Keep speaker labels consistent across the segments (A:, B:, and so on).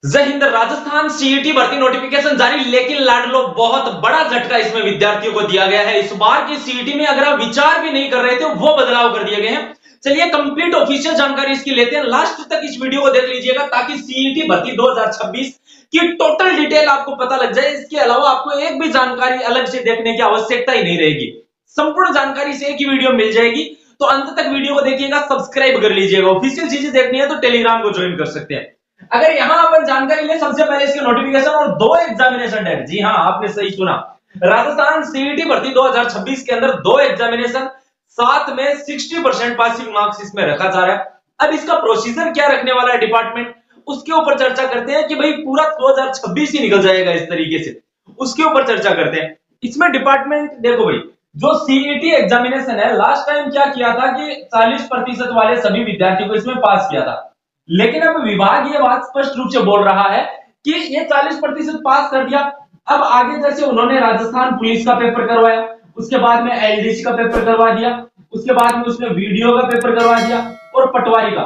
A: जय हिंद। राजस्थान सीईटी भर्ती नोटिफिकेशन जारी, लेकिन लाडलो बहुत बड़ा झटका इसमें विद्यार्थियों को दिया गया है। इस बार की सीईटी में अगर आप विचार भी नहीं कर रहे थे वो बदलाव कर दिए गए हैं। चलिए कंप्लीट ऑफिशियल जानकारी इसकी लेते हैं, लास्ट तक इस वीडियो को देख लीजिएगा ताकि सीईटी भर्ती 2026 की टोटल डिटेल आपको पता लग जाए। इसके अलावा आपको एक भी जानकारी अलग से देखने की आवश्यकता ही नहीं रहेगी, संपूर्ण जानकारी से एक ही वीडियो मिल जाएगी। तो अंत तक वीडियो को देखिएगा, सब्सक्राइब कर लीजिएगा। ऑफिशियल चीजें देखनी है तो टेलीग्राम को ज्वाइन कर सकते हैं। अगर यहां अपन जानकारी ले, सबसे पहले इसके नोटिफिकेशन और दो एग्जामिनेशन डेट। जी हां, आपने सही सुना, राजस्थान सीईटी भर्ती 2026 के अंदर दो एग्जामिनेशन, साथ में 60% पासिंग मार्क्स इसमें रखा जा रहा है। अब इसका प्रोसीजर क्या रखने वाला है डिपार्टमेंट, उसके ऊपर चर्चा करते हैं कि भाई पूरा 2026 ही निकल जाएगा इस तरीके से, उसके ऊपर चर्चा करते हैं। इसमें डिपार्टमेंट देखो भाई, जो सीईटी एग्जामिनेशन है लास्ट टाइम क्या किया था कि 40% वाले सभी विद्यार्थियों को इसमें पास किया था, लेकिन अब विभाग ये बात स्पष्ट रूप से बोल रहा है कि ये 40% पास कर दिया। अब आगे जैसे उन्होंने राजस्थान पुलिस का पेपर करवाया, उसके बाद में एलडीसी का पेपर करवा दिया, उसके बाद में उसने वीडियो का पेपर करवा दिया और पटवारी का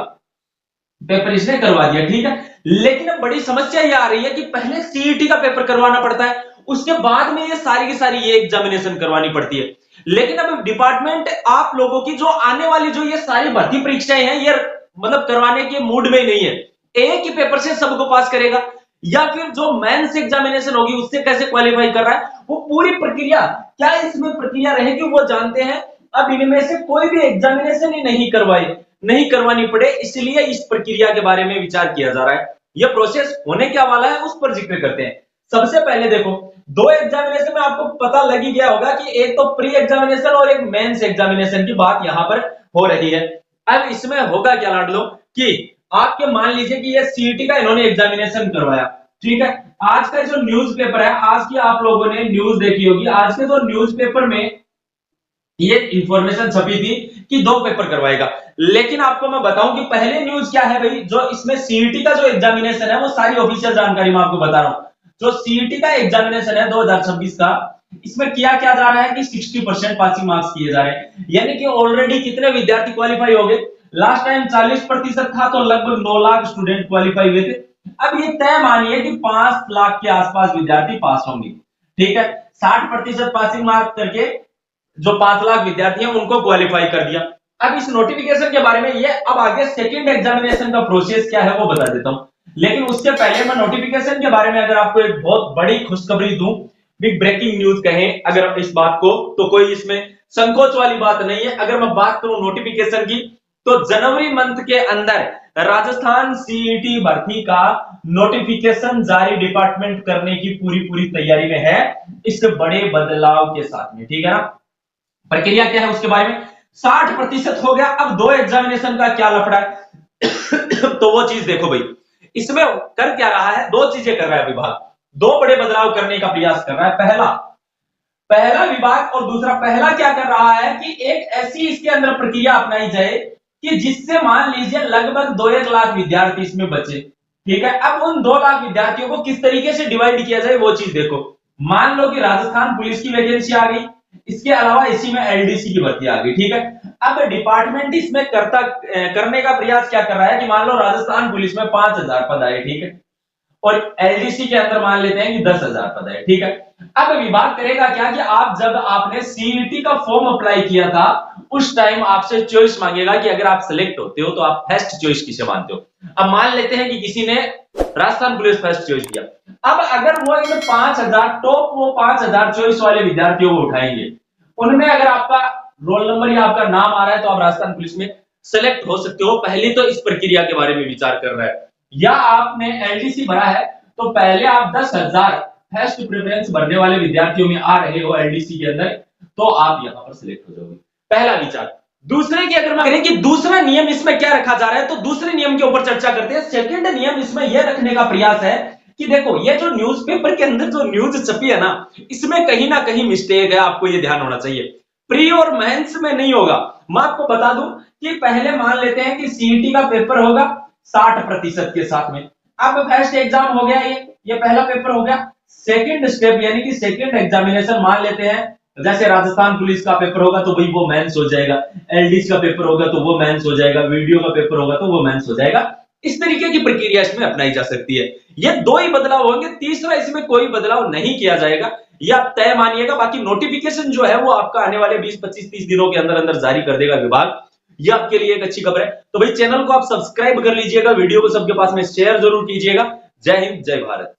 A: पेपर इसने करवा दिया, ठीक है। लेकिन अब बड़ी समस्या ये आ रही है कि पहले सीईटी का पेपर करवाना पड़ता है, उसके बाद में ये सारी की सारी ये एग्जामिनेशन करवानी पड़ती है। लेकिन अब डिपार्टमेंट आप लोगों की जो आने वाली जो ये सारी भर्ती परीक्षाएं हैं, ये मतलब करवाने के मूड में नहीं है। एक ही पेपर से सबको पास करेगा या फिर जो मेंस एग्जामिनेशन होगी उससे कैसे क्वालिफाई कर रहा है, वो पूरी प्रक्रिया क्या इसमें प्रक्रिया रहेगी वो जानते हैं। अब इनमें से कोई भी एग्जामिनेशन ही नहीं करवानी पड़े, इसलिए इस प्रक्रिया के बारे में विचार किया जा रहा है। यह प्रोसेस होने क्या वाला है उस पर जिक्र करते हैं। सबसे पहले देखो, दो एग्जामिनेशन में आपको पता लग ही गया होगा कि एक तो प्री एग्जामिनेशन और एक मेंस एग्जामिनेशन की बात यहां पर हो रही है। अब इसमें होगा क्या लाडलो कि आपके मान लीजिए कि ये सीईटी का इन्होंने एग्जामिनेशन करवाया, ठीक है। आज का जो न्यूज़पेपर है, आज की आप लोगों ने न्यूज देखी होगी, आज के जो न्यूज़पेपर में ये इंफॉर्मेशन छपी थी कि दो पेपर करवाएगा। लेकिन आपको मैं बताऊं कि पहले न्यूज क्या है भाई, जो इसमें सीईटी का जो एग्जामिनेशन है वो सारी ऑफिशियल जानकारी मैं आपको बता रहा हूं। जो सीईटी का एग्जामिनेशन है 2026 का, इसमें किया क्या जा रहा है कि 60% पासिंग मार्क्स किए जा रहे हैं, यानी कि ऑलरेडी कितने विद्यार्थी क्वालिफाई हो गए। लास्ट टाइम 40% था तो लगभग 9 लाख स्टूडेंट क्वालिफाई हुए थे। अब ये तय मानिए कि 5 लाख के आसपास विद्यार्थी पास होंगे, ठीक है। 60% पासिंग मार्क करके जो 5 लाख विद्यार्थी हैं उनको क्वालिफाई कर दिया। अब इस नोटिफिकेशन के बारे में ये अब आगे सेकंड एग्जामिनेशन का प्रोसेस क्या है वो बता देता हूं, लेकिन उसके पहले मैं नोटिफिकेशन के बारे में अगर आपको एक बहुत बड़ी खुशखबरी दूं, बिग ब्रेकिंग न्यूज कहें अगर इस बात को, तो कोई इसमें संकोच वाली बात नहीं है। अगर मैं बात करूं नोटिफिकेशन की, तो जनवरी मंथ के अंदर राजस्थान सीईटी भर्ती का नोटिफिकेशन जारी डिपार्टमेंट करने की पूरी तैयारी में है, इस बड़े बदलाव के साथ में, ठीक है ना। प्रक्रिया क्या है उसके बारे में, 60% हो गया। अब दो एग्जामिनेशन का क्या लफड़ा है तो वो चीज देखो भाई, इसमें कर क्या रहा है, दो चीजें कर रहा है विभाग, दो बड़े बदलाव करने का प्रयास कर रहा है। पहला विभाग और दूसरा, पहला क्या कर रहा है कि एक ऐसी इसके अंदर प्रक्रिया अपनाई जाए कि जिससे मान लीजिए लगभग 2-1 लाख विद्यार्थी इसमें बचे, ठीक है। अब उन 2 लाख विद्यार्थियों को किस तरीके से डिवाइड किया जाए वो चीज देखो। मान लो कि राजस्थान पुलिस की वैकेंसी आ गई, इसके अलावा इसी में एलडीसी की भर्ती आ गई, ठीक है। अब डिपार्टमेंट इसमें करने का प्रयास क्या कर रहा है कि मान लो राजस्थान पुलिस में 5000 पद आए, ठीक है, और एलडीसी के अंदर मान लेते हैं कि 10,000 पद है, ठीक है। अब विभाग करेगा क्या कि आप जब आपने सीईटी का फॉर्म अप्लाई किया था उस टाइम आपसे चॉइस मांगेगा कि अगर आप सिलेक्ट होते हो तो आप फर्स्ट चॉइस किसे मानते हो। अब मान लेते हैं कि किसी ने राजस्थान पुलिस फर्स्ट चॉइस किया। अब अगर वो इन 5000 टॉप, वो 5000 चॉइस वाले विद्यार्थियों को उठाएंगे, उनमें अगर आपका रोल नंबर या आपका नाम आ रहा है तो आप राजस्थान पुलिस में सिलेक्ट हो सकते हो। पहले तो इस प्रक्रिया के बारे में विचार कर रहा है। या आपने एलडीसी भरा है तो पहले आप 10,000 फर्स्ट प्रेफरेंस भरने वाले विद्यार्थियों में आ रहे हो एलडीसी के अंदर, तो आप यहां पर सिलेक्ट हो जाओगे, पहला विचार। दूसरे की अगर मैं करें कि दूसरा नियम इसमें क्या रखा जा रहा है, तो दूसरे नियम के ऊपर चर्चा करते हैं। सेकंड नियम इसमें यह रखने का प्रयास है कि देखो, ये जो न्यूज़पेपर के अंदर जो न्यूज छपी है ना, इसमें कहीं ना कहीं मिस्टेक है, आपको ये ध्यान होना चाहिए। प्री और मेंस में नहीं होगा। मैं आपको बता दूं कि पहले मान लेते हैं कि सीईटी का पेपर होगा 60% के साथ में। अब फर्स्ट एग्जाम हो गया, ये पहला पेपर हो गया। सेकंड स्टेप यानी कि सेकंड एग्जामिनेशन मान लेते हैं, जैसे राजस्थान पुलिस का पेपर होगा तो भाई वो मेंस हो जाएगा, एलडीसी का पेपर होगा तो वो मेंस हो जाएगा, वीडियो का पेपर होगा तो वो मेंस हो जाएगा। इस तरीके की प्रक्रिया इसमें अपनाई जा सकती है। ये 2 ही बदलाव होंगे, तीसरा इसमें कोई बदलाव नहीं किया जाएगा। ये आप तय मानिएगा। बाकी नोटिफिकेशन जो है वो आपका आने वाले 20, 25, 30 दिनों के अंदर-अंदर जारी कर देगा विभाग। ये आपके लिए एक अच्छी खबर है। तो भाई चैनल को आप सब्सक्राइब कर लीजिएगा, वीडियो को सबके पास में शेयर जरूर कीजिएगा। जय हिंद, जय भारत।